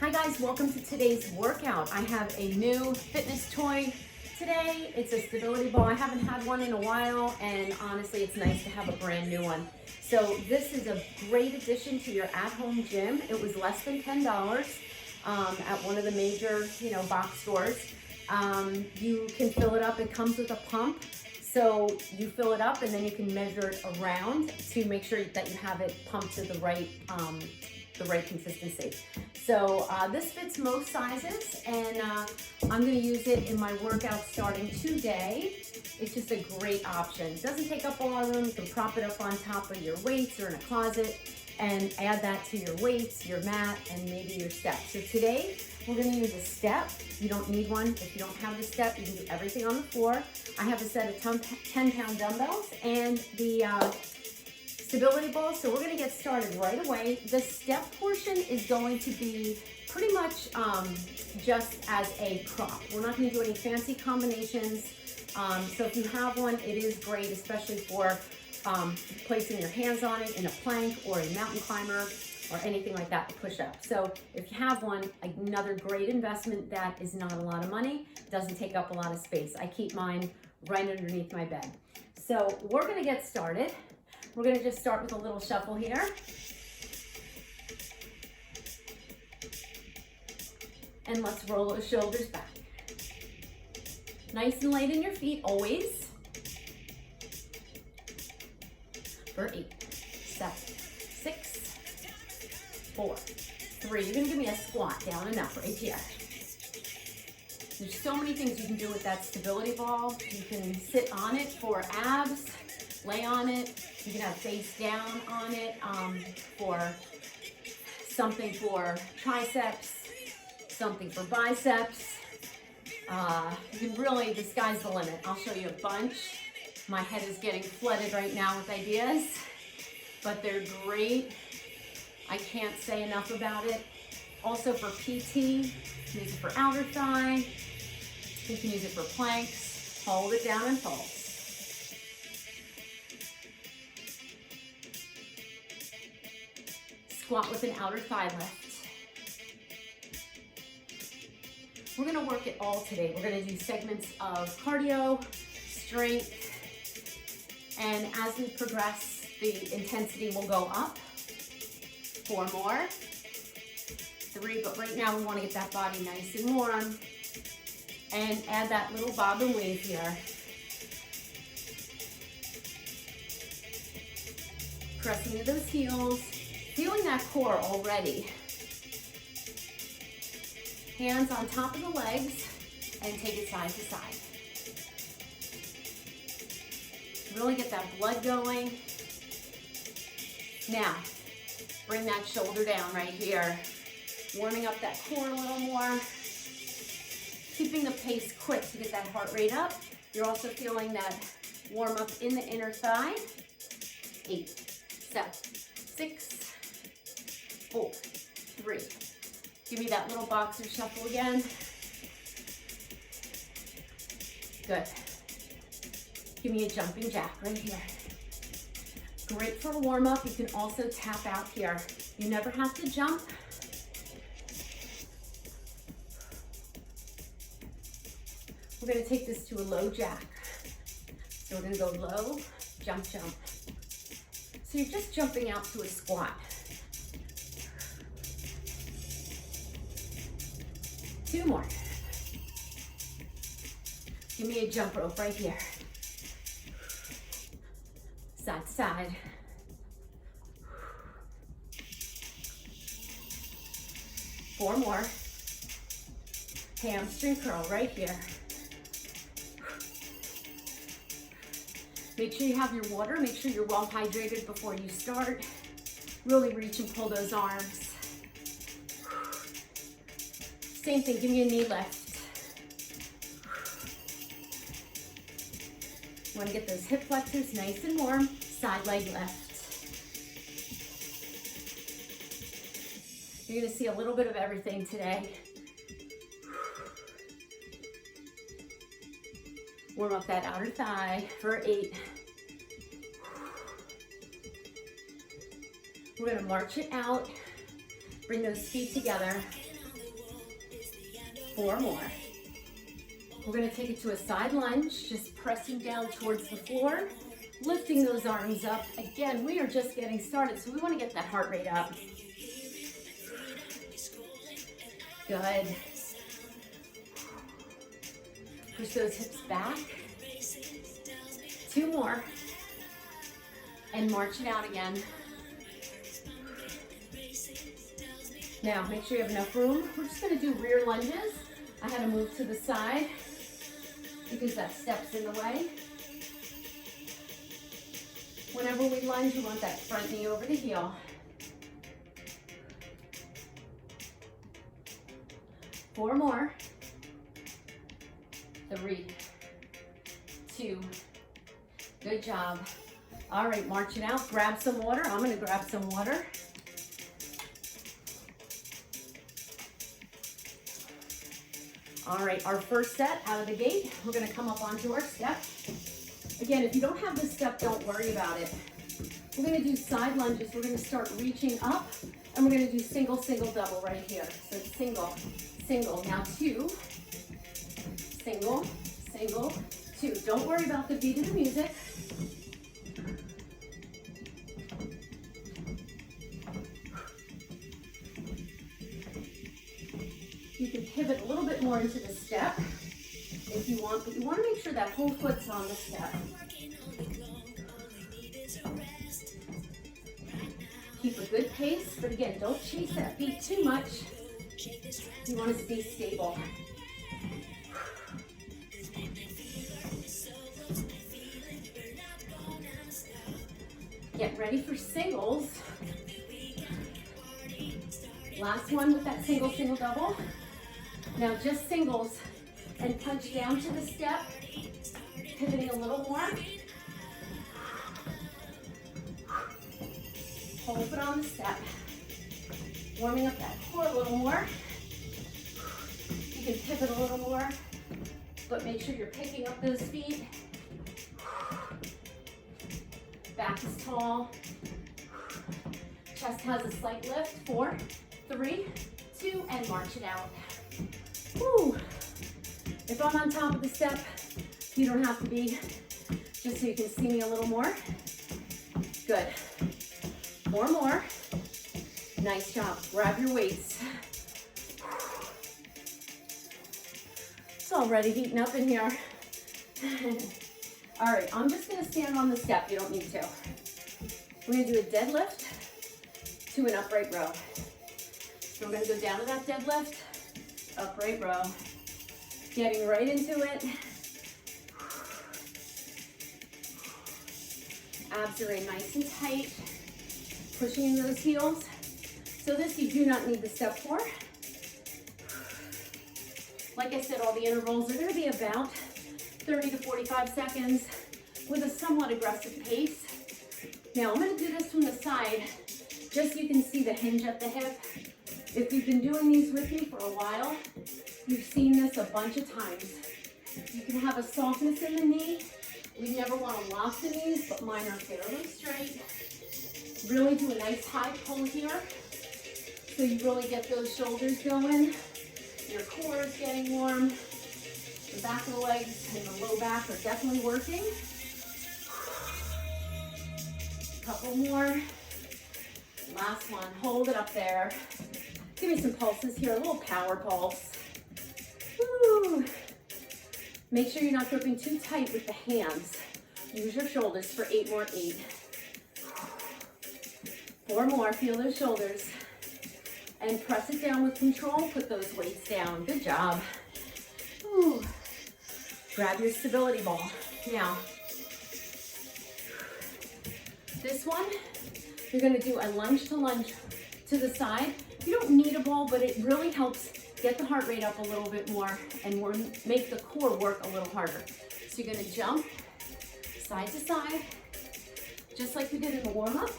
Hi guys, welcome to today's workout. I have a new fitness toy today. It's a stability ball. I haven't had one in a while, and honestly, it's nice to have a brand new one. So this is a great addition to your at-home gym. It was less than $10 at one of the major, box stores. You can fill it up. It comes with a pump. So you fill it up and then you can measure it around to make sure that you have it pumped to the right consistency. So this fits most sizes, and I'm going to use it in my workout starting today. It's just a great option. It doesn't take up a lot of room. You can prop it up on top of your weights or in a closet and add that to your weights, your mat, and maybe your steps. So today we're going to use a step. You don't need one. If you don't have the step, you can do everything on the floor. I have a set of 10-pound dumbbells and the stability ball. So we're going to get started right away. The step portion is going to be pretty much just as a prop. We're not going to do any fancy combinations. So if you have one, it is great, especially for placing your hands on it in a plank or a mountain climber or anything like that to push up. So if you have one, another great investment that is not a lot of money, doesn't take up a lot of space. I keep mine right underneath my bed. So we're going to get started. We're going to just start with a little shuffle here. And let's roll those shoulders back. Nice and light in your feet, always. For 8, 7, 6, 4, 3. You're going to give me a squat down and up right here. There's so many things you can do with that stability ball. You can sit on it for abs, lay on it. You can have face down on it for something for triceps, something for biceps. You can really, the sky's the limit. I'll show you a bunch. My head is getting flooded right now with ideas, but they're great. I can't say enough about it. Also for PT, you can use it for outer thigh. You can use it for planks. Hold it down and pulse. Squat with an outer thigh lift. We're going to work it all today. We're going to do segments of cardio, strength, and as we progress, the intensity will go up. 4 more. 3, but right now we want to get that body nice and warm. And add that little bob and weave here. Pressing into those heels. Feeling that core already. Hands on top of the legs and take it side to side. Really get that blood going. Now, bring that shoulder down right here. Warming up that core a little more. Keeping the pace quick to get that heart rate up. You're also feeling that warm up in the inner thigh. 8, 7, 6, 4, 3. Give me that little boxer shuffle again. Good. Give me a jumping jack right here. Great for a warm up. You can also tap out here. You never have to jump. We're going to take this to a low jack. So we're going to go low, jump, jump. So you're just jumping out to a squat. 2 more. Give me a jump rope right here. Side to side. Four more. Hamstring curl right here. Make sure you have your water. Make sure you're well hydrated before you start. Really reach and pull those arms. Same thing, give me a knee lift. You want to get those hip flexors nice and warm. Side leg lift. You're going to see a little bit of everything today. Warm up that outer thigh for 8. We're going to march it out. Bring those feet together. 4 more. We're gonna take it to a side lunge, just pressing down towards the floor, lifting those arms up. Again, we are just getting started, so we wanna get that heart rate up. Good. Push those hips back. 2 more. And march it out again. Now, make sure you have enough room. We're just gonna do rear lunges. I had to move to the side because that step's in the way. Whenever we lunge, we want that front knee over the heel. 4 more. 3, 2, good job. All right, march it out, grab some water. I'm gonna grab some water. All right, our first set out of the gate, we're gonna come up onto our step. Again, if you don't have this step, don't worry about it. We're gonna do side lunges. We're gonna start reaching up, and we're gonna do single, single, double right here. So single, single, now 2, single, single, 2. Don't worry about the beat of the music. You can pivot a little bit more into the step if you want, but you want to make sure that whole foot's on the step. Keep a good pace, but again, don't chase that beat too much. You want to stay stable. Get ready for singles. Last one with that single, single, double. Now just singles and punch down to the step, pivoting a little more. Hold it on the step. Warming up that core a little more. You can pivot a little more, but make sure you're picking up those feet. Back is tall. Chest has a slight lift. 4, 3, 2, and march it out. Woo. If I'm on top of the step, you don't have to be, just so you can see me a little more. Good. 4 more. Nice job. Grab your weights. It's already heating up in here. All right, I'm just gonna stand on the step. You don't need to. We're gonna do a deadlift to an upright row. So we're gonna go down to that deadlift, upright row. Getting right into it. Abs are in nice and tight. Pushing in those heels. So this you do not need the step for. Like I said, all the intervals are gonna be about 30 to 45 seconds with a somewhat aggressive pace. Now I'm gonna do this from the side, just so you can see the hinge at the hip. If you've been doing these with me for a while, you've seen this a bunch of times. You can have a softness in the knee. We never want to lock the knees, but mine are fairly straight. Really do a nice high pull here, so you really get those shoulders going. Your core is getting warm. The back of the legs and the low back are definitely working. Couple more. Last one. Hold it up there. Give me some pulses here, a little power pulse. Woo. Make sure you're not gripping too tight with the hands. Use your shoulders for 8 more. 8. 4 more. Feel those shoulders. And press it down with control. Put those weights down. Good job. Woo. Grab your stability ball. Now, this one, you're going to do a lunge to lunge to the side. You don't need a ball, but it really helps get the heart rate up a little bit more and make the core work a little harder. So you're going to jump side to side, just like we did in the warm-up.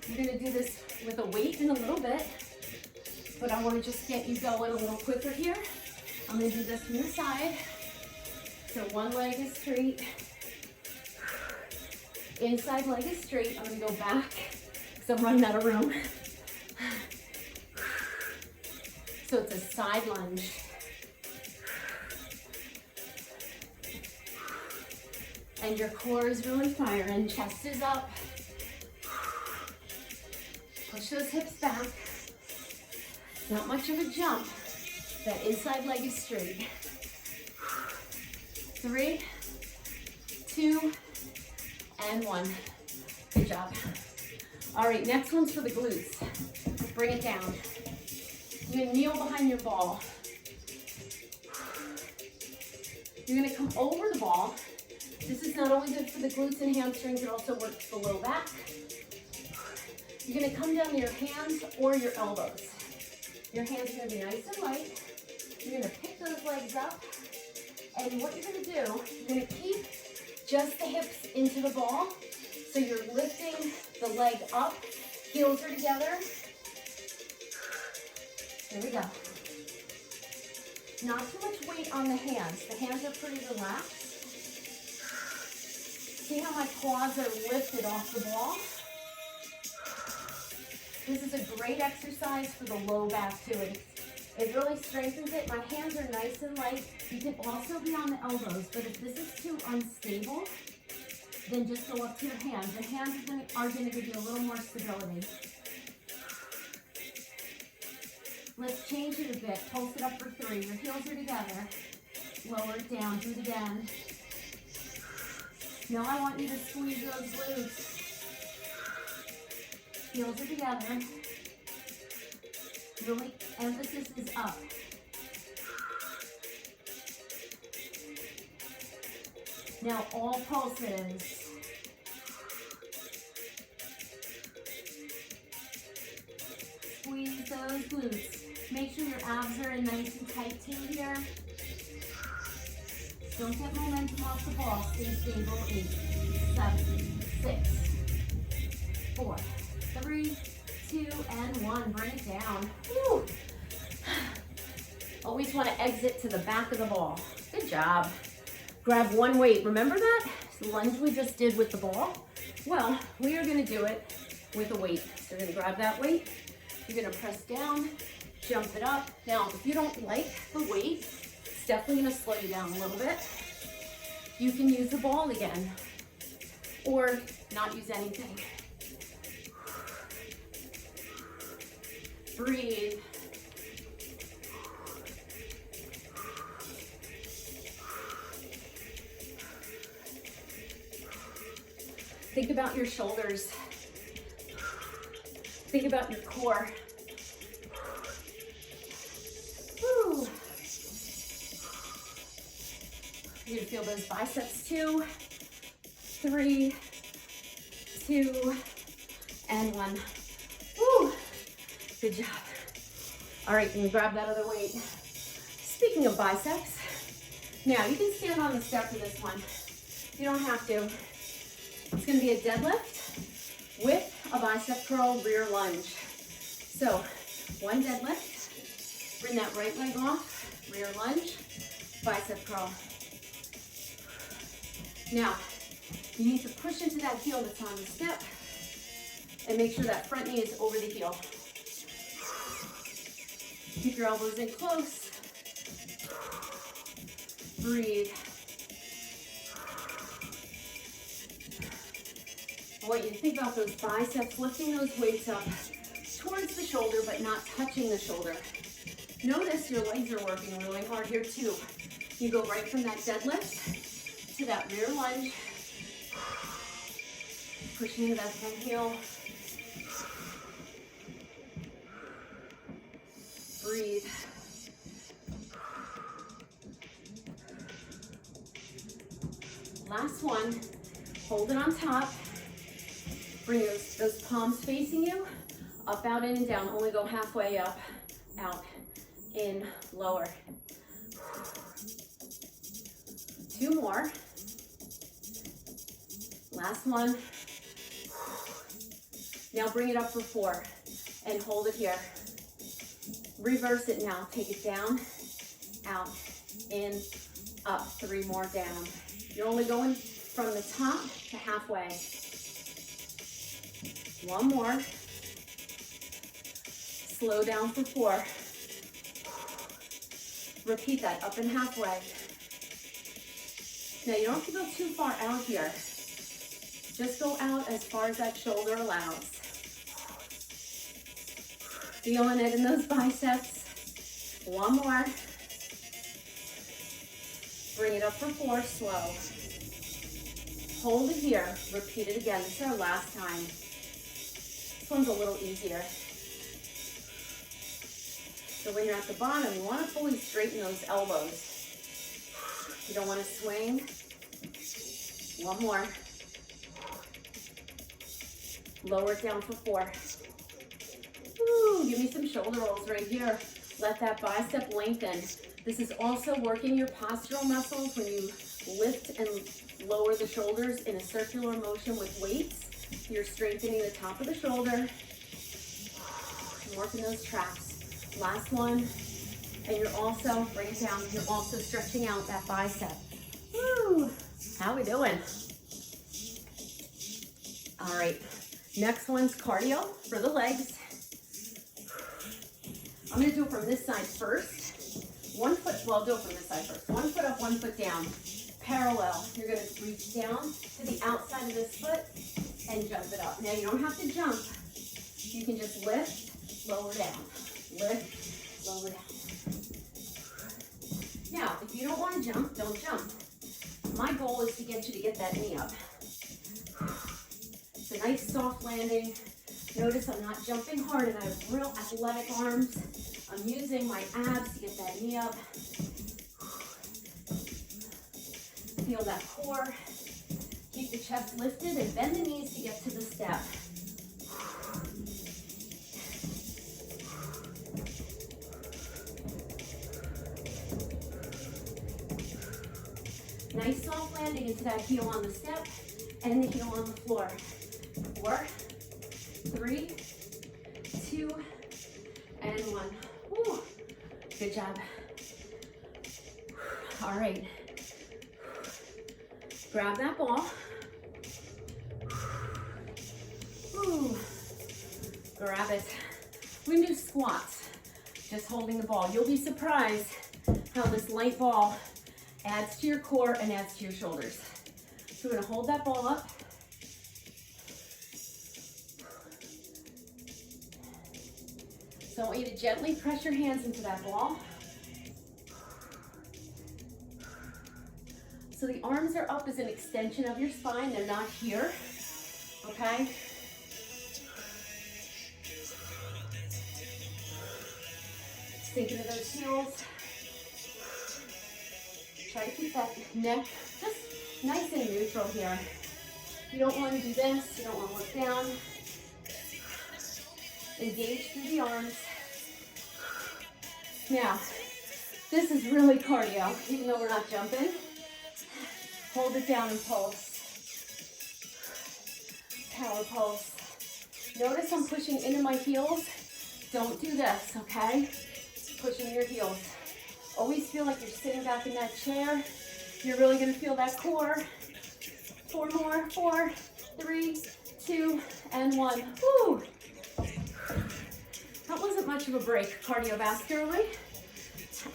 You're going to do this with a weight in a little bit, but I want to just get you going a little quicker here. I'm going to do this from the side. So one leg is straight. Inside leg is straight. I'm going to go back because I'm running out of room. So it's a side lunge. And your core is really firing. Chest is up. Push those hips back. Not much of a jump. That inside leg is straight. 3, 2, and 1. Good job. All right, next one's for the glutes. Bring it down. You're gonna kneel behind your ball. You're gonna come over the ball. This is not only good for the glutes and hamstrings, it also works the low back. You're gonna come down to your hands or your elbows. Your hands are gonna be nice and light. You're gonna pick those legs up. And what you're gonna do, you're gonna keep just the hips into the ball. So you're lifting the leg up, heels are together. There we go. Not too much weight on the hands. The hands are pretty relaxed. See how my quads are lifted off the ball? This is a great exercise for the low back too. It really strengthens it. My hands are nice and light. You can also be on the elbows, but if this is too unstable, then just go up to your hands. Your hands are going to give you a little more stability. Let's change it a bit. Pulse it up for 3. Your heels are together. Lower it down. Do it again. Now I want you to squeeze those glutes. Heels are together. Really, emphasis is up. Now all pulses. Squeeze those glutes. Make sure your abs are nice and tight too here. Don't get momentum off the ball. Stay stable. 8, 7, 6, 4, 3, 2, and 1. Bring it down. Whew. Always want to exit to the back of the ball. Good job. Grab one weight. Remember that lunge we just did with the ball? Well, we are going to do it with a weight. So you're going to grab that weight. You're going to press down, jump it up. Now, if you don't like the weight, it's definitely going to slow you down a little bit. You can use the ball again or not use anything. Breathe. Think about your shoulders. Think about your core. Woo. You're gonna feel those biceps 2, 3, 2, and 1. Woo. Good job. All right, you can grab that other weight. Speaking of biceps, now you can stand on the step for this one. You don't have to. It's gonna be a deadlift with a bicep curl rear lunge. So, one deadlift, bring that right leg off, rear lunge, bicep curl. Now, you need to push into that heel that's on the step and make sure that front knee is over the heel. Keep your elbows in close. Breathe. I want you to think about those biceps, lifting those weights up towards the shoulder, but not touching the shoulder. Notice your legs are working really hard here too. You go right from that deadlift to that rear lunge, pushing into that front heel. Breathe. Last one, hold it on top. Bring those palms facing you, up, out, in, and down. Only go halfway up, out, in, lower. 2 more. Last one. Now bring it up for 4 and hold it here. Reverse it now. Take it down, out, in, up. 3 more down. You're only going from the top to halfway. 1 more. Slow down for 4. Repeat that, up and halfway. Now you don't have to go too far out here. Just go out as far as that shoulder allows. Feeling it in those biceps. One more. Bring it up for 4, slow. Hold it here, repeat it again. This is our last time. This one's a little easier. So when you're at the bottom, you want to fully straighten those elbows. You don't want to swing. One more. Lower it down for 4. Woo, give me some shoulder rolls right here. Let that bicep lengthen. This is also working your postural muscles when you lift and lower the shoulders in a circular motion with weights. You're strengthening the top of the shoulder and working those traps. Last one, and you're also, bring it down, you're also stretching out that bicep. Woo! How we doing? All right, next one's cardio for the legs. I'm gonna do it from this side first. 1 foot, well, I'll do it from this side first. 1 foot up, 1 foot down. Parallel, you're gonna reach down to the outside of this foot and jump it up. Now you don't have to jump. You can just lift, lower down. Lift, lower down. Now, if you don't want to jump, don't jump. My goal is to get you to get that knee up. It's a nice soft landing. Notice I'm not jumping hard and I have real athletic arms. I'm using my abs to get that knee up. Feel that core. Keep the chest lifted and bend the knees to get to the step. Nice soft landing into that heel on the step and the heel on the floor. 4, 3, 2, and 1. Woo. Good job. All right. Grab that ball. Woo. Grab it. We can do squats, just holding the ball. You'll be surprised how this light ball adds to your core and adds to your shoulders. So we're gonna hold that ball up. So I want you to gently press your hands into that ball. So the arms are up as an extension of your spine. They're not here, okay? Thinking of those heels. Try to keep that neck just nice and neutral here. You don't want to do this. You don't want to look down. Engage through the arms. Now, this is really cardio, even though we're not jumping. Hold it down and pulse. Power pulse. Notice I'm pushing into my heels. Don't do this, okay? Pushing your heels. Always feel like you're sitting back in that chair. You're really gonna feel that core. 4 more, 4, 3, 2, and 1. Woo! That wasn't much of a break cardiovascularly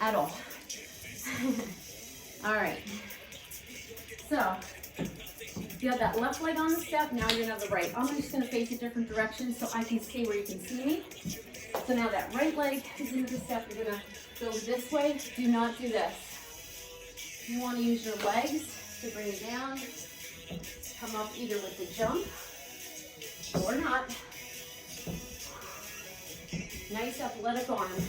at all. All right. So, you have that left leg on the step, now you're gonna have the right. I'm just gonna face a different direction so I can see where you can see me. So now that right leg is into the step, you're gonna go this way. Do not do this. You wanna use your legs to bring it down. Come up either with the jump or not. Nice athletic arm.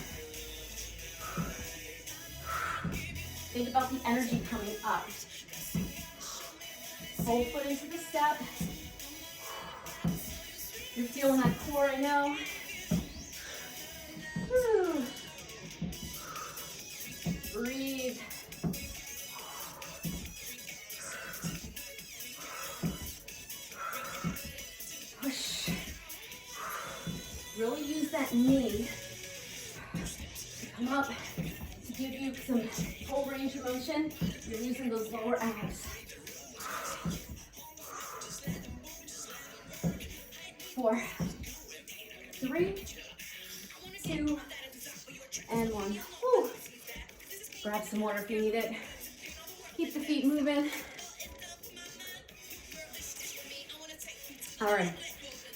Think about the energy coming up. Whole foot into the step. You're feeling that core, I know. Woo. Breathe. Push. Really use that knee to come up to give you some full range of motion. You're using those lower abs. 4, 3, 2, and 1. Whew. Grab some water if you need it. Keep the feet moving. All right,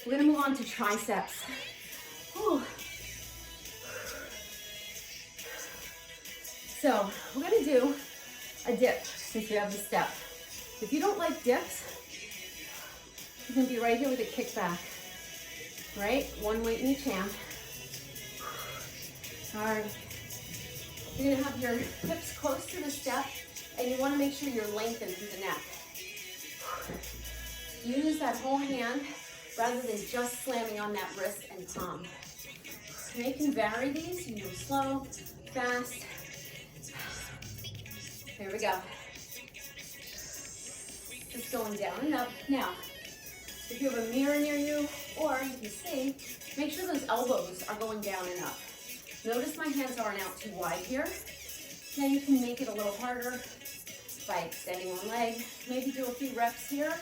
we're gonna move on to triceps. Whew. So we're gonna do a dip since we have the step. If you don't like dips, you can be right here with a kickback, right? One weight in each hand. All right. You're gonna have your hips close to the step, and you wanna make sure you're lengthened through the neck. Use that whole hand rather than just slamming on that wrist and palm. Now you can vary these. You can do slow, fast. Here we go. Just going down and up. Now, if you have a mirror near you, or you can see, make sure those elbows are going down and up. Notice my hands aren't out too wide here. Now you can make it a little harder by extending one leg. Maybe do a few reps here.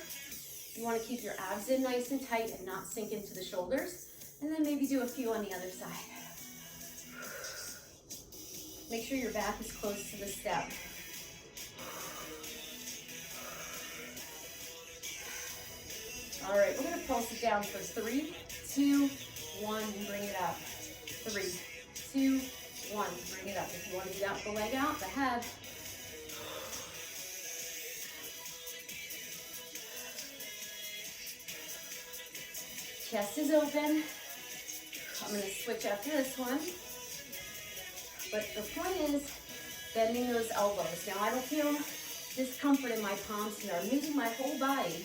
You want to keep your abs in nice and tight and not sink into the shoulders. And then maybe do a few on the other side. Make sure your back is close to the step. All right, we're gonna pulse it down for 3, 2, 1, and bring it up. 3, 2, 1, bring it up. If you want to do that with the leg out, the head. Chest is open. I'm gonna switch after this one. But the point is bending those elbows. Now I don't feel discomfort in my palms here. I'm moving my whole body.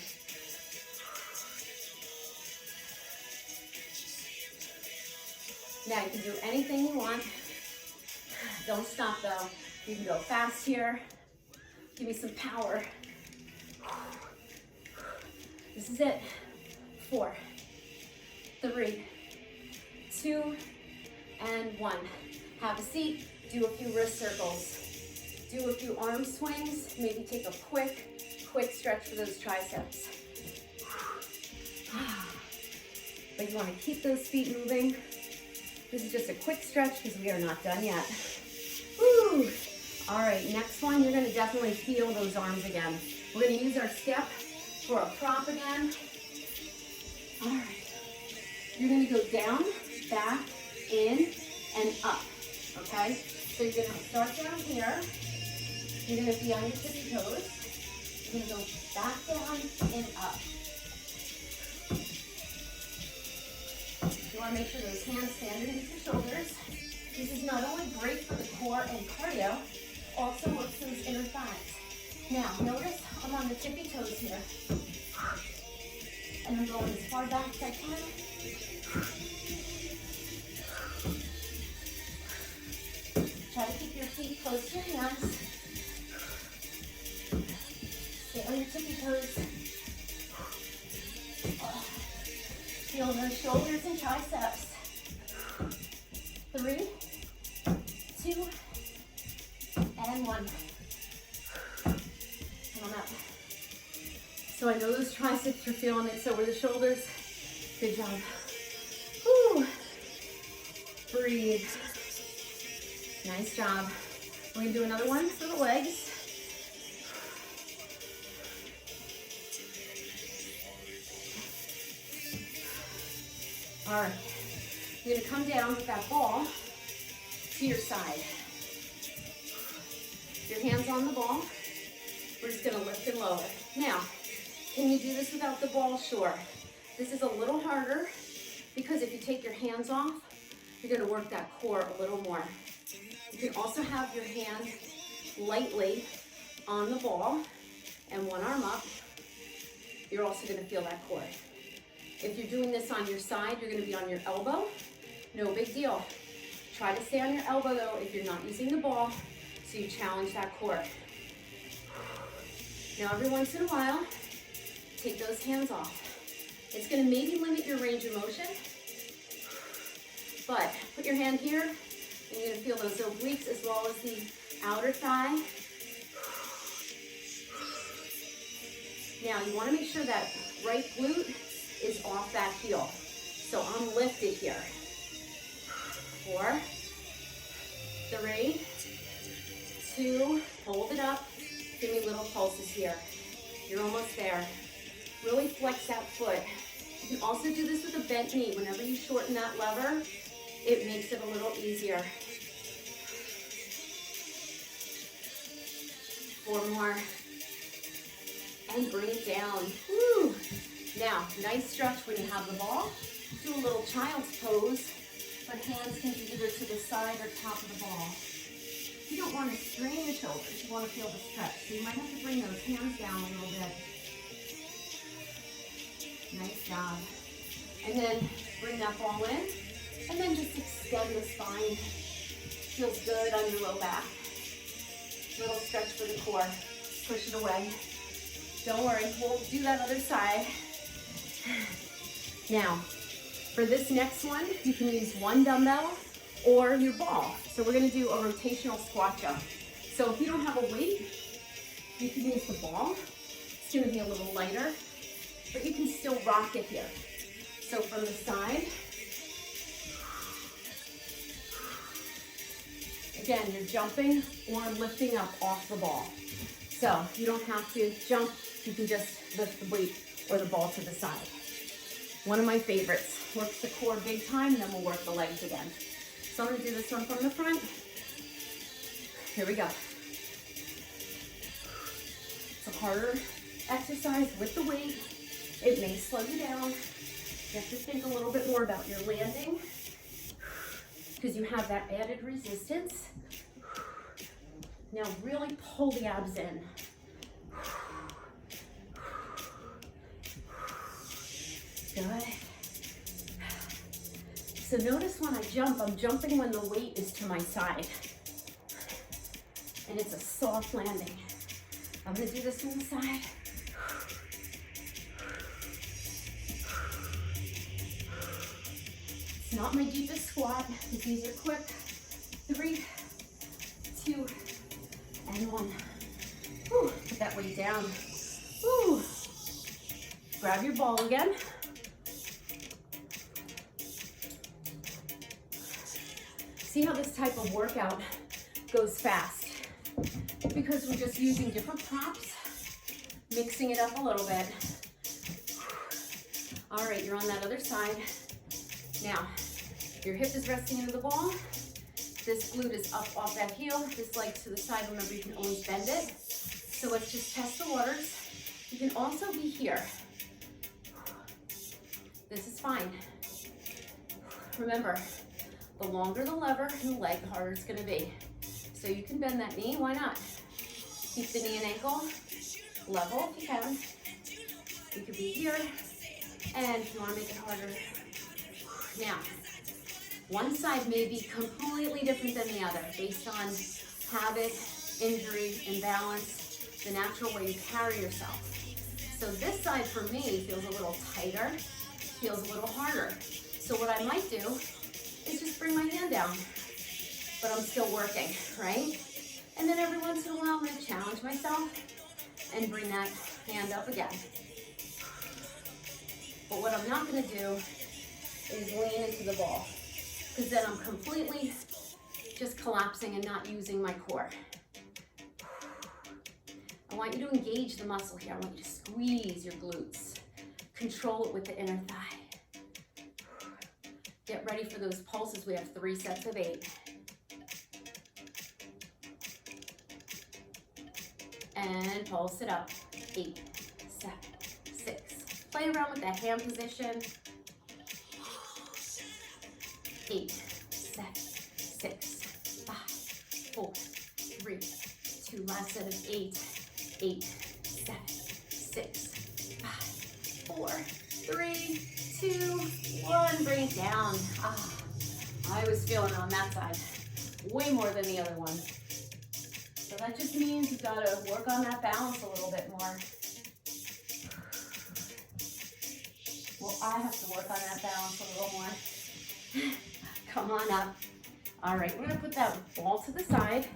Now you can do anything you want. Don't stop though. You can go fast here. Give me some power. This is it. 4, 3, 2, and 1. Have a seat. Do a few wrist circles. Do a few arm swings. Maybe take a quick stretch for those triceps. But you want to keep those feet moving. This is just a quick stretch because we are not done yet. Woo! All right, next one, you're gonna definitely feel those arms again. We're gonna use our step for a prop again. All right, you're gonna go down, back, in, and up, okay? So you're gonna start down here. You're gonna be on your tippy toes. You're gonna go back down and up. You want to make sure those hands stand underneath your shoulders. This is not only great for the core and cardio, also works those inner thighs. Now, notice I'm on the tippy toes here. And I'm going as far back as I can. Try to keep your feet close to your hands. Stay on your tippy toes. Feel those shoulders and triceps. 3, 2, and 1. Come on up. So I know those triceps are feeling it, so were the shoulders. Good job. Whew. Breathe. Nice job. We're gonna do another one for the legs. All right, you're gonna come down with that ball to your side. Your hands on the ball. We're just gonna lift and lower. Now, can you do this without the ball? Sure. This is a little harder because if you take your hands off, you're gonna work that core a little more. You can also have your hand lightly on the ball and one arm up. You're also gonna feel that core. If you're doing this on your side, you're gonna be on your elbow. No big deal. Try to stay on your elbow though if you're not using the ball, so you challenge that core. Now every once in a while, take those hands off. It's gonna maybe limit your range of motion, but put your hand here, and you're gonna feel those obliques as well as the outer thigh. Now you wanna make sure that right glute is off that heel. So I'm lifted here. 4, 3, 2, hold it up. Give me little pulses here. You're almost there. Really flex that foot. You can also do this with a bent knee. Whenever you shorten that lever, it makes it a little easier. 4 more. And bring it down. Woo. Now, nice stretch when you have the ball. Do a little child's pose, but hands can be either to the side or top of the ball. You don't want to strain the shoulders. You want to feel the stretch. So you might have to bring those hands down a little bit. Nice job. And then bring that ball in. And then just extend the spine. Feels good on your low back. Little stretch for the core. Push it away. Don't worry, we'll do that other side. Now, for this next one, you can use one dumbbell or your ball. So we're gonna do a rotational squat jump. So if you don't have a weight, you can use the ball. It's gonna be a little lighter, but you can still rock it here. So from the side, again, you're jumping or lifting up off the ball. So you don't have to jump, you can just lift the weight or the ball to the side. One of my favorites. Works the core big time, then we'll work the legs again. So I'm gonna do this one from the front. Here we go. It's a harder exercise with the weight. It may slow you down. You have to think a little bit more about your landing because you have that added resistance. Now really pull the abs in. Good. So notice when I jump, I'm jumping when the weight is to my side. And it's a soft landing. I'm gonna do this from the side. It's not my deepest squat, these are quick. 3, 2, and 1. Whew. Put that weight down. Whew. Grab your ball again. See how this type of workout goes fast? Because we're just using different props, mixing it up a little bit. All right, you're on that other side. Now, your hip is resting into the ball. This glute is up off that heel. This leg to the side. Remember, you can always bend it. So let's just test the waters. You can also be here. This is fine. Remember, the longer the lever and the leg, the harder it's gonna be. So you can bend that knee, why not? Keep the knee and ankle level if you can. You could be here, and if you wanna make it harder. Now, one side may be completely different than the other based on habit, injury, imbalance, the natural way you carry yourself. So this side for me feels a little tighter, feels a little harder. So what I might do is just bring my hand down, but I'm still working, right? And then every once in a while, I'm gonna challenge myself and bring that hand up again. But what I'm not gonna do is lean into the ball, because then I'm completely just collapsing and not using my core. I want you to engage the muscle here. I want you to squeeze your glutes. Control it with the inner thigh. Get ready for those pulses. We have 3 sets of 8. And pulse it up. 8, 7, 6. Play around with that hand position. 8, 7, 6, 5, 4, 3, 2. Last set of 8. 8, 7, 6, 5, 4, 3, 2, 1. Bring it down. I was feeling it on that side way more than the other one. So that just means you've got to work on that balance a little bit more. Well, I have to work on that balance a little more. Come on up. All right, we're gonna put that ball to the side.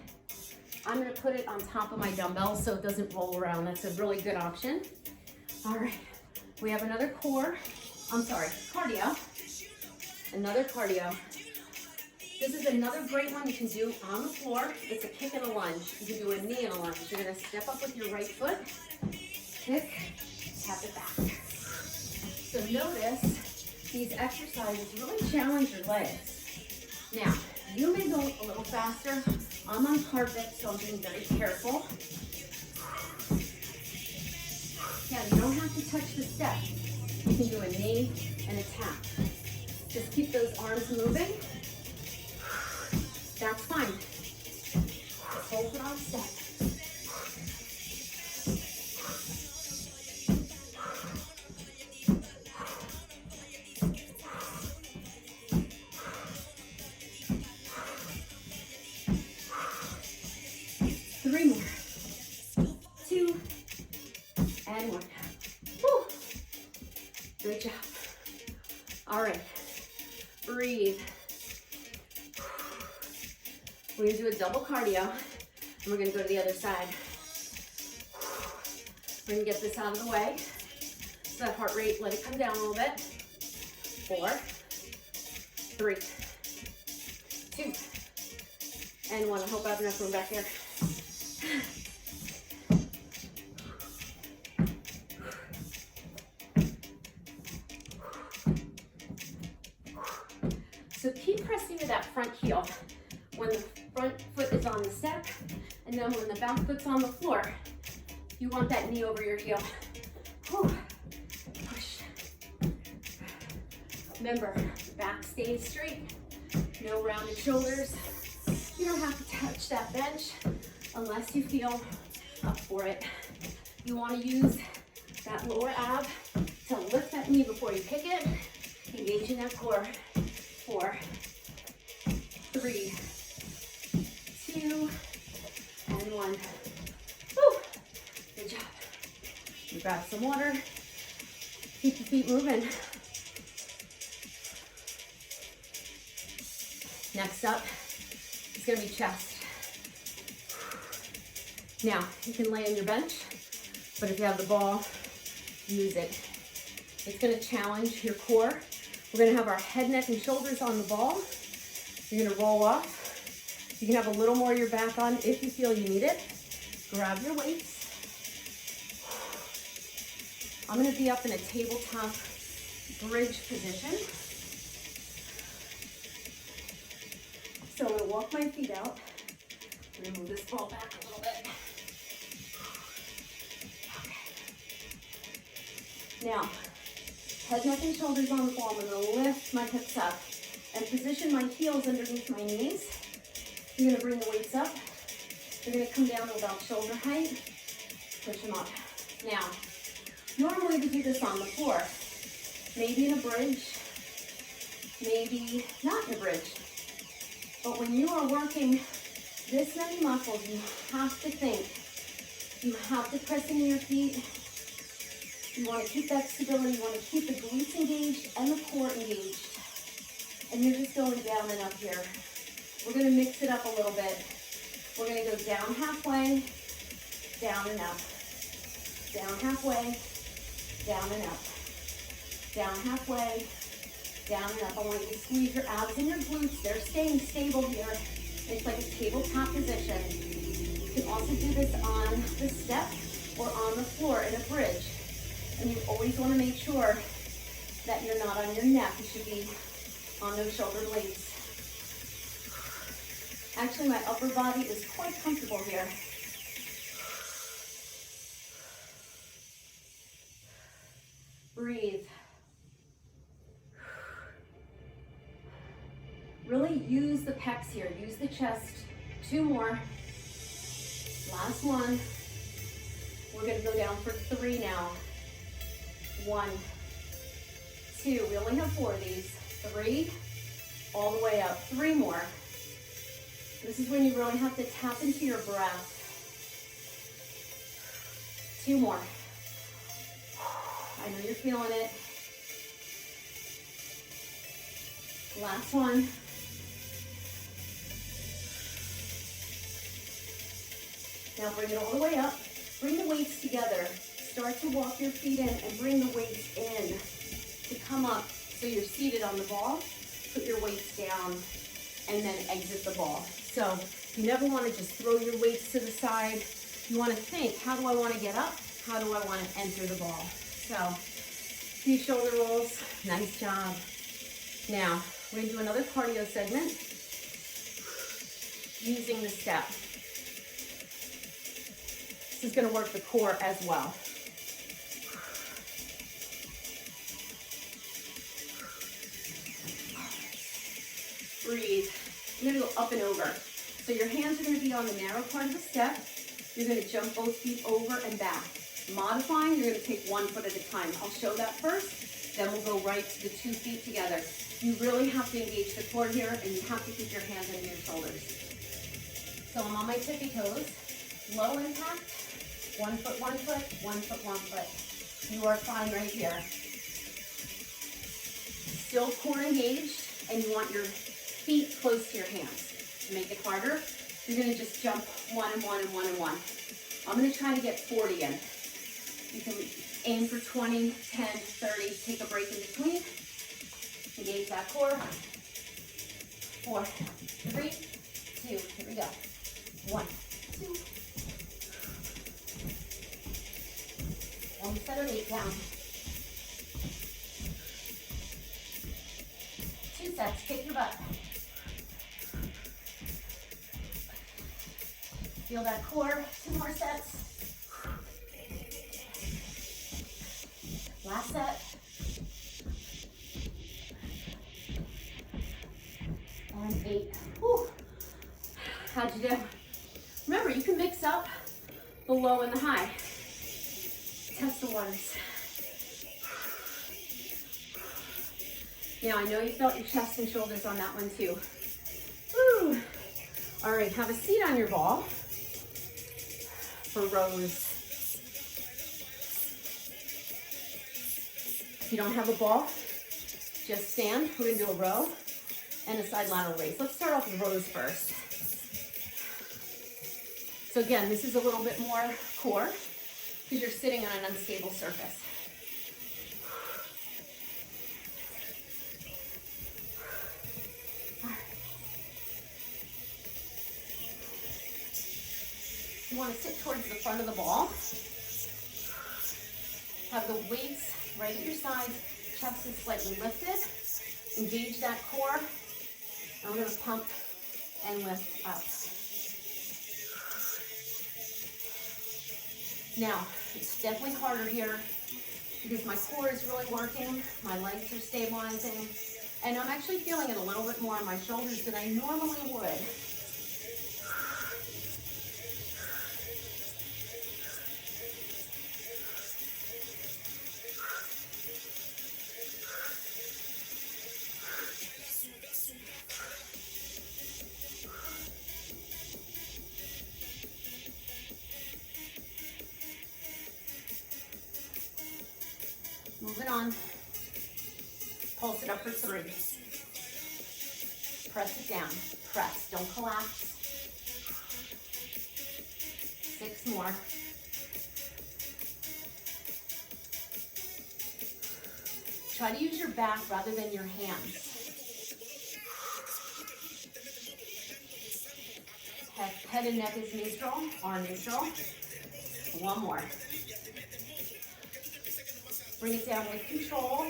I'm gonna put it on top of my dumbbells so it doesn't roll around. That's a really good option. All right, we have another cardio. Another cardio. This is another great one you can do on the floor. It's a kick and a lunge. You can do a knee and a lunge. You're gonna step up with your right foot, kick, tap it back. So notice these exercises really challenge your legs. Now, you may go a little faster. I'm on carpet, so I'm being very careful. Now, you don't have to touch the step. You can do a knee and a tap. Just keep those arms moving. That's fine. Just hold it on step. Three more. Two. And one. Whew. Good job. All right. Breathe. We're gonna do a double cardio, and we're gonna go to the other side. We're gonna get this out of the way. So that heart rate, let it come down a little bit. 4, 3, 2, and 1. I hope I have enough room back here. So keep pressing to that front heel. When the front foot is on the step, and then when the back foot's on the floor, you want that knee over your heel. Whew. Push. Remember, back stays straight, no rounded shoulders. You don't have to touch that bench unless you feel up for it. You want to use that lower ab to lift that knee before you kick it, engaging that core. 4, 3, 2, and 1. Woo. Good job. You grab some water. Keep the feet moving. Next up is going to be chest. Now, you can lay on your bench, but if you have the ball, use it. It's going to challenge your core. We're going to have our head, neck, and shoulders on the ball. You're going to roll off. You can have a little more of your back on if you feel you need it. Grab your weights. I'm going to be up in a tabletop bridge position. So I'm going to walk my feet out. I'm going to move this ball back a little bit. Okay. Now, head, neck, and shoulders on the ball. I'm going to lift my hips up and position my heels underneath my knees. You're going to bring the weights up. They're going to come down to about shoulder height. Push them up. Now, normally we do this on the floor. Maybe in a bridge, maybe not in a bridge. But when you are working this many muscles, you have to think. You have to press into your feet. You want to keep that stability. You want to keep the glutes engaged and the core engaged. And you're just going down and up here. We're going to mix it up a little bit. We're going to go down halfway, down and up. Down halfway, down and up. Down halfway, down and up. I want you to squeeze your abs and your glutes. They're staying stable here. It's like a tabletop position. You can also do this on the step or on the floor in a bridge. And you always want to make sure that you're not on your neck. You should be on those shoulder blades. Actually, my upper body is quite comfortable here. Breathe. Really use the pecs here. Use the chest. 2 more. Last one. We're going to go down for 3 now. 1, 2. We only have 4 of these. 3. All the way up. 3 more. This is when you really have to tap into your breath. 2 more. I know you're feeling it. Last one. Now bring it all the way up. Bring the weights together. Start to walk your feet in and bring the weights in to come up so you're seated on the ball. Put your weights down and then exit the ball. So you never want to just throw your weights to the side. You want to think, how do I want to get up? How do I want to enter the ball? So few shoulder rolls, nice job. Now, we're gonna do another cardio segment using the step. This is gonna work the core as well. Breathe. You're gonna go up and over. So your hands are gonna be on the narrow part of the step. You're gonna jump both feet over and back. Modifying, you're gonna take 1 foot at a time. I'll show that first, then we'll go right to the 2 feet together. You really have to engage the core here, and you have to keep your hands under your shoulders. So I'm on my tippy toes, low impact, 1 foot, 1 foot, 1 foot, 1 foot. You are fine right here. Still core engaged, and you want your feet close to your hands. To make it harder, you're gonna just jump 1 and 1 and 1 and 1. I'm gonna try to get 40 in. You can aim for 20, 10, 30, take a break in between. Engage that core. 4, 3, 2, here we go. 1, 2. One set of 8 down. 2 sets, kick your butt. Feel that core, 2 more sets. Last set. And 8. Whew. How'd you do? Remember, you can mix up the low and the high. Test the waters. Now, I know you felt your chest and shoulders on that one too. Woo. All right, have a seat on your ball for rows. If you don't have a ball, just stand. We're gonna do a row and a side lateral raise. Let's start off with rows first. So again, this is a little bit more core because you're sitting on an unstable surface. All right. You want to sit towards the front of the ball. Have the weights right at your sides, chest is slightly lifted. Engage that core, and we're going to pump and lift up. Now, it's definitely harder here because my core is really working, my legs are stabilizing, and I'm actually feeling it a little bit more on my shoulders than I normally would. Moving on. Pulse it up for 3. Press it down. Press. Don't collapse. 6 more. Try to use your back rather than your hands. Head and neck is neutral, are neutral. 1 more. Bring it down with control.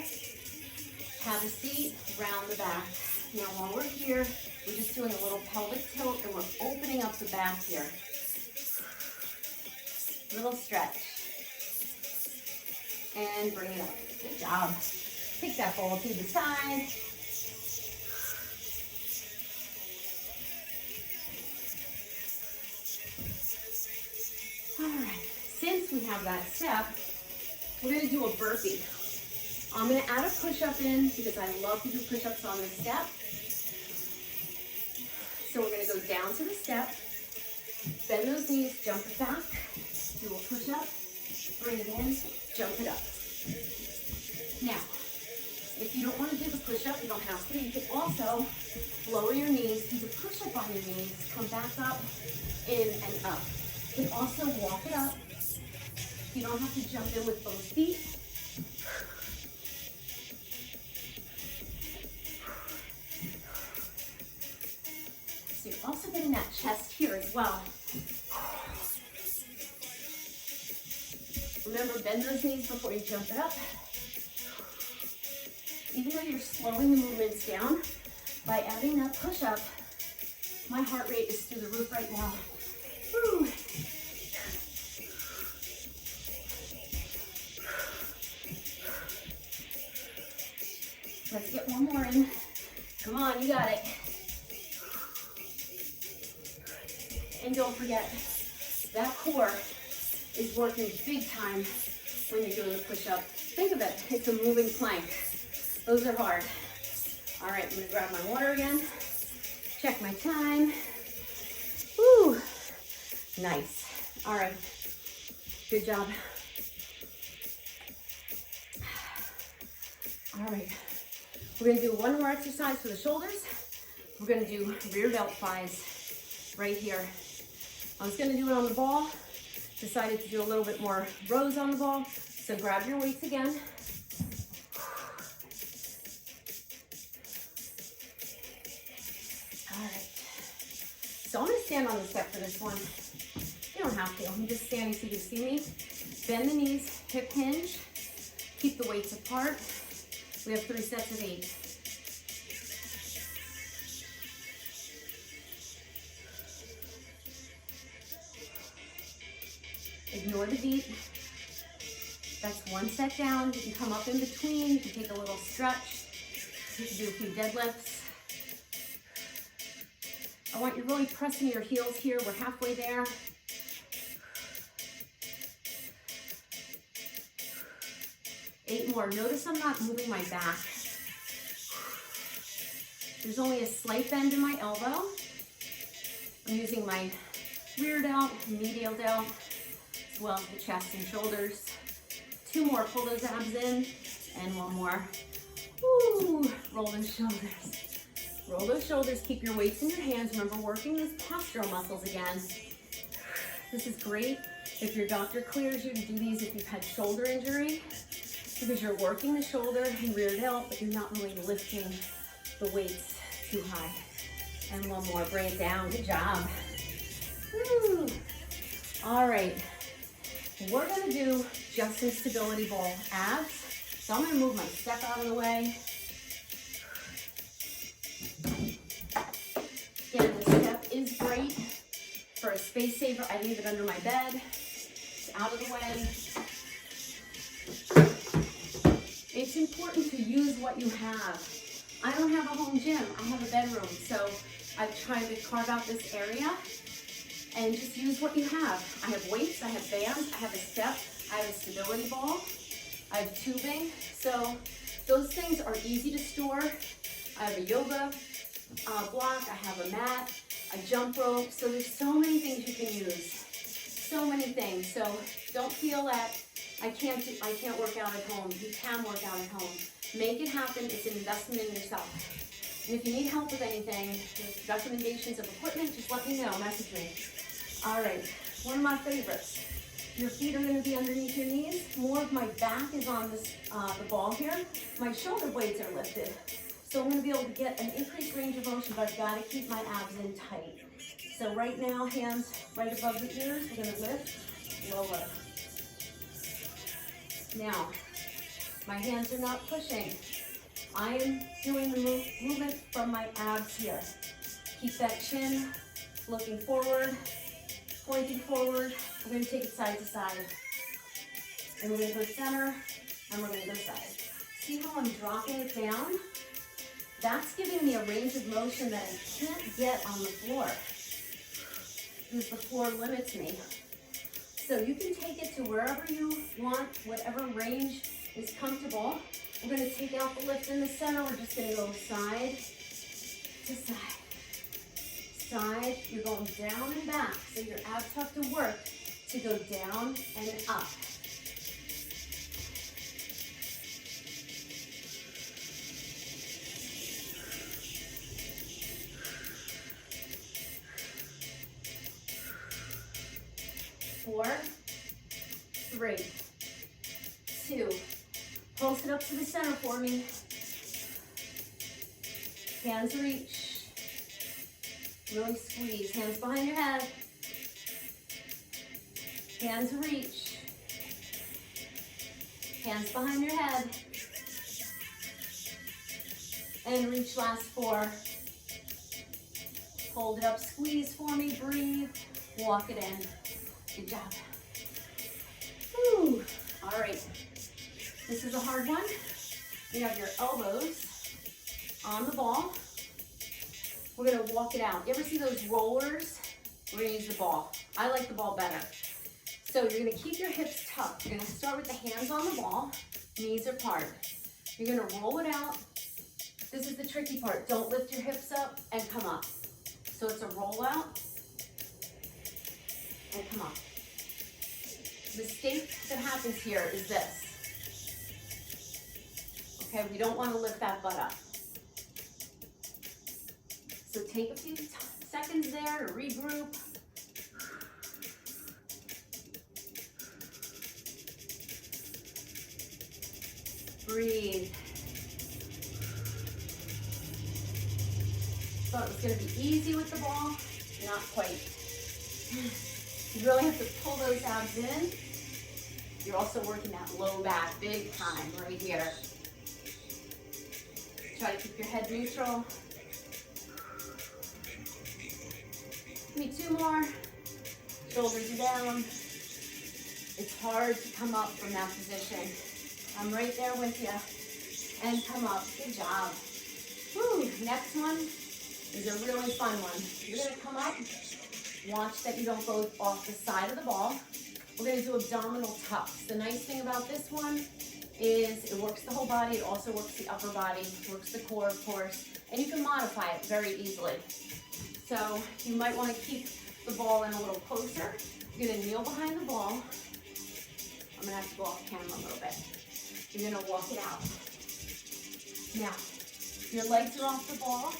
Have a seat, round the back. Now while we're here, we're just doing a little pelvic tilt and we're opening up the back here. Little stretch. And bring it up. Good job. Take that ball to the side. All right, since we have that step, we're gonna do a burpee. I'm gonna add a push-up in because I love to do push-ups on this step. So we're gonna go down to the step, bend those knees, jump it back, do a push-up, bring it in, jump it up. Now, if you don't wanna do the push-up, you don't have to. You can also lower your knees, do the push-up on your knees, come back up, in and up. You can also walk it up. You don't have to jump in with both feet. So you're also getting that chest here as well. Remember, bend those knees before you jump it up. Even though you're slowing the movements down, by adding that push-up, my heart rate is through the roof right now. Woo. Let's get one more in. Come on, you got it. And don't forget, that core is working big time when you're doing the push-up. Think of it, it's a moving plank. Those are hard. All right, I'm gonna grab my water again. Check my time. Woo, nice. All right, good job. All right, we're gonna do one more exercise for the shoulders. We're gonna do rear delt flies right here. I was gonna do it on the ball, decided to do a little bit more rows on the ball. So grab your weights again. All right. So I'm gonna stand on the step for this one. You don't have to, I'm just standing so you can see me. Bend the knees, hip hinge, keep the weights apart. We have 3 sets of 8. Ignore the beat. That's 1 set down. You can come up in between. You can take a little stretch. You can do a few deadlifts. I want you really pressing your heels here. We're halfway there. Eight more. Notice I'm not moving my back. There's only a slight bend in my elbow. I'm using my rear delt, medial delt, as well as the chest and shoulders. 2 more, pull those abs in, and 1 more. Woo, roll those shoulders. Roll those shoulders, keep your weights in your hands. Remember, working those postural muscles again. This is great if your doctor clears you to do these if you've had shoulder injury, because you're working the shoulder and rear delt, but you're not really lifting the weights too high. And 1 more, bring it down, good job. Woo. All right, we're gonna do just some stability ball abs. So I'm gonna move my step out of the way. Again, the step is great for a space saver. I leave it under my bed. It's out of the way. It's important to use what you have. I don't have a home gym, I have a bedroom. So I've tried to carve out this area and just use what you have. I have weights, I have bands, I have a step, I have a stability ball, I have tubing. So those things are easy to store. I have a yoga block, I have a mat, a jump rope. So there's so many things you can use. So many things. So don't feel that I can't work out at home. You can work out at home. Make it happen. It's an investment in yourself. And if you need help with anything, with recommendations of equipment, just let me know, message me. All right, one of my favorites. Your feet are gonna be underneath your knees. More of my back is on this, the ball here. My shoulder blades are lifted. So I'm gonna be able to get an increased range of motion, but I've gotta keep my abs in tight. So right now, hands right above the ears. We're gonna lift, lower. Now, my hands are not pushing. I am doing the movement from my abs here. Keep that chin looking forward, pointing forward. We're gonna take it side to side. And we're gonna go center, and we're gonna go side. See how I'm dropping it down? That's giving me a range of motion that I can't get on the floor, because the floor limits me. So you can take it to wherever you want, whatever range is comfortable. We're gonna take out the lift in the center. We're just gonna go side to side. Side, you're going down and back. So your abs have to work to go down and up. Four, three, two. Pulse it up to the center for me. Hands reach. Really squeeze. Hands behind your head. Hands reach. Hands behind your head. And reach last 4. Hold it up, squeeze for me, breathe. Walk it in. Good job. Whew. All right. This is a hard one. You have your elbows on the ball. We're gonna walk it out. You ever see those rollers? We're gonna use the ball. I like the ball better. So you're gonna keep your hips tucked. You're gonna start with the hands on the ball, knees apart. You're gonna roll it out. This is the tricky part. Don't lift your hips up and come up. So it's a roll out and come up. The mistake that happens here is this. Okay, we don't want to lift that butt up. So take a few seconds there to regroup. Breathe. Thought it was going to be easy with the ball. Not quite. You really have to pull those abs in. You're also working that low back big time right here. Try to keep your head neutral. Give me 2 more. Shoulders are down. It's hard to come up from that position. I'm right there with you. And come up. Good job. Woo. Next one is a really fun one. You're going to come up. Watch that you don't go off the side of the ball. We're going to do abdominal tucks. The nice thing about this one is it works the whole body. It also works the upper body, works the core, of course, and you can modify it very easily. So you might want to keep the ball in a little closer. You're going to kneel behind the ball. I'm going to have to go off camera a little bit. You're going to walk it out. Now, your legs are off the ball.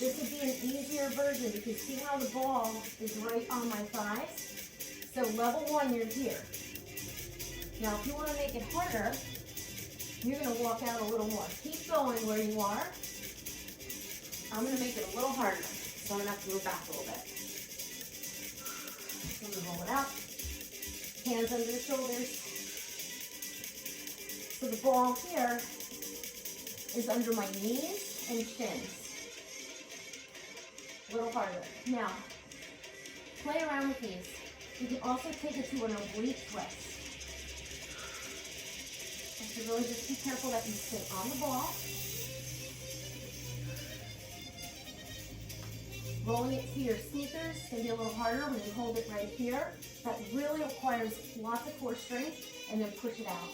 This would be an easier version because see how the ball is right on my thighs? So level 1, you're here. Now, if you want to make it harder, you're going to walk out a little more. Keep going where you are. I'm going to make it a little harder, so I'm going to have to move back a little bit. So I'm going to roll it out. Hands under the shoulders. So the ball here is under my knees and shins. A little harder. Now, play around with these. You can also take it to an oblique twist. So really just be careful that you stay on the ball. Rolling it to your sneakers can be a little harder when you hold it right here. That really requires lots of core strength, and then push it out.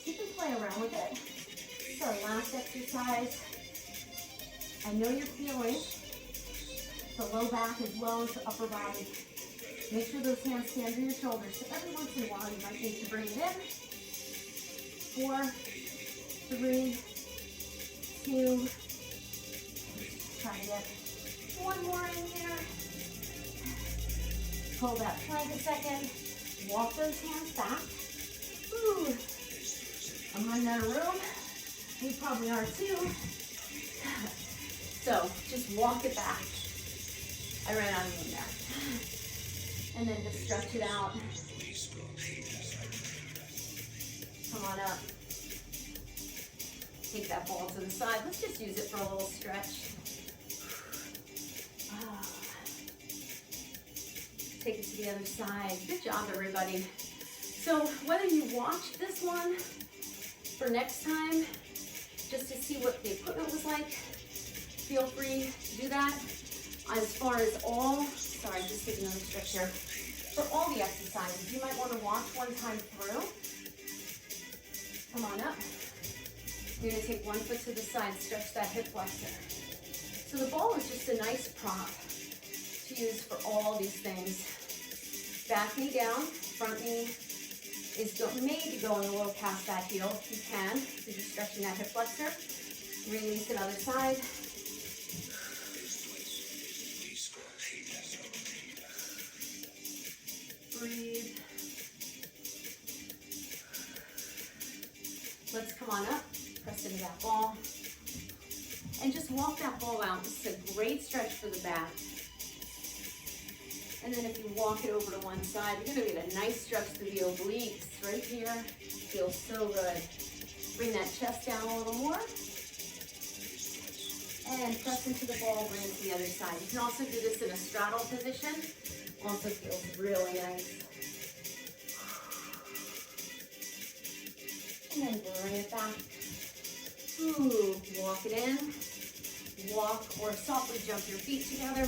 You can play around with it. So our last exercise. I know you're feeling the low back as well as the upper body. Make sure those hands stay under your shoulders. So every once in a while, you might need to bring it in. 4, 3, 2. Try to get 1 more in here. Hold that plank a second. Walk those hands back. Ooh. I'm running out of room. You probably are too. So just walk it back. I ran out of room there. And then just stretch it out. Come on up. Take that ball to the side. Let's just use it for a little stretch. Take it to the other side. Good job, everybody. So whether you watch this one for next time, just to see what the equipment was like, feel free to do that. As far as all, sorry, just taking another stretch here. For all the exercises, you might want to watch one time through. Come on up. You're going to take one foot to the side, stretch that hip flexor. So the ball is just a nice prop to use for all these things. Back knee down, front knee is maybe going a little past that heel if you can. So you're stretching that hip flexor. Release it other side. Breathe. Let's come on up. Press into that ball. and just walk that ball out. This is a great stretch for the back. And then if you walk it over to one side, you're gonna get a nice stretch through the obliques right here. Feels so good. Bring that chest down a little more. And press into the ball, bring it to the other side. You can also do this in a straddle position. Also feels really nice. And then bring it back. Ooh, walk it in. Walk or softly jump your feet together.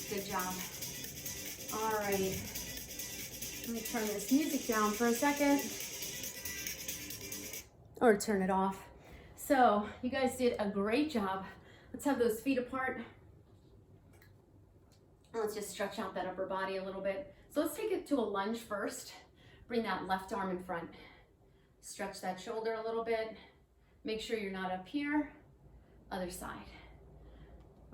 Good job. All right. Let me turn this music down for a second. Or turn it off. So you guys did a great job. Let's have those feet apart. And let's just stretch out that upper body a little bit. So let's take it to a lunge first. Bring that left arm in front. Stretch that shoulder a little bit. Make sure you're not up here. Other side.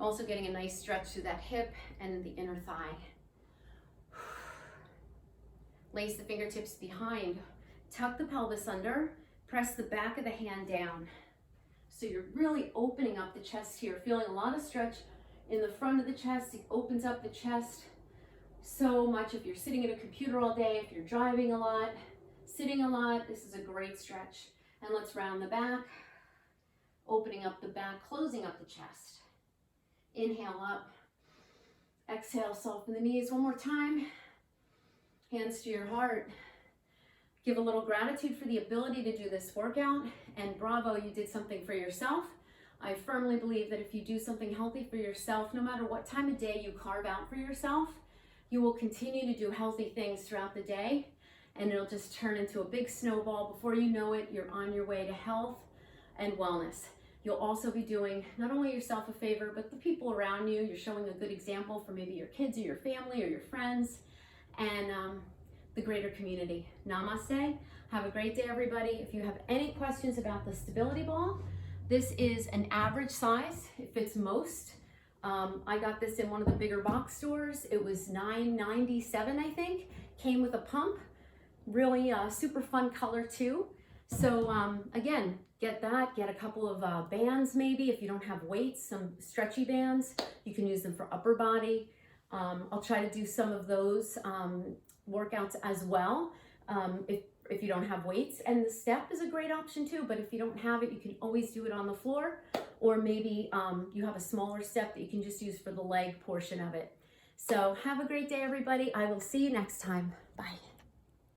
Also getting a nice stretch through that hip and the inner thigh. Lace the fingertips behind. Tuck the pelvis under. Press the back of the hand down. So you're really opening up the chest here. Feeling a lot of stretch in the front of the chest. It opens up the chest so much. If you're sitting at a computer all day, if you're driving a lot, sitting a lot, this is a great stretch. And let's round the back. Opening up the back, closing up the chest. Inhale up. Exhale, soften the knees one more time. Hands to your heart. Give a little gratitude for the ability to do this workout, and bravo, you did something for yourself. I firmly believe that if you do something healthy for yourself, no matter what time of day you carve out for yourself, you will continue to do healthy things throughout the day, and it'll just turn into a big snowball. Before you know it, you're on your way to health and wellness. You'll also be doing not only yourself a favor, but the people around you. You're showing a good example for maybe your kids or your family or your friends, and the greater community. Namaste. Have a great day, everybody. If you have any questions about the stability ball, this is an average size. It fits most. I got this in one of the bigger box stores. It was $9.97, I think. Came with a pump. Really super fun color too. So again, get that. Get a couple of bands maybe. If you don't have weights, some stretchy bands. You can use them for upper body. I'll try to do some of those workouts as well if you don't have weights, and the step is a great option too, but if you don't have it, you can always do it on the floor, or maybe you have a smaller step that you can just use for the leg portion of it. So have a great day, everybody. I will see you next time. Bye.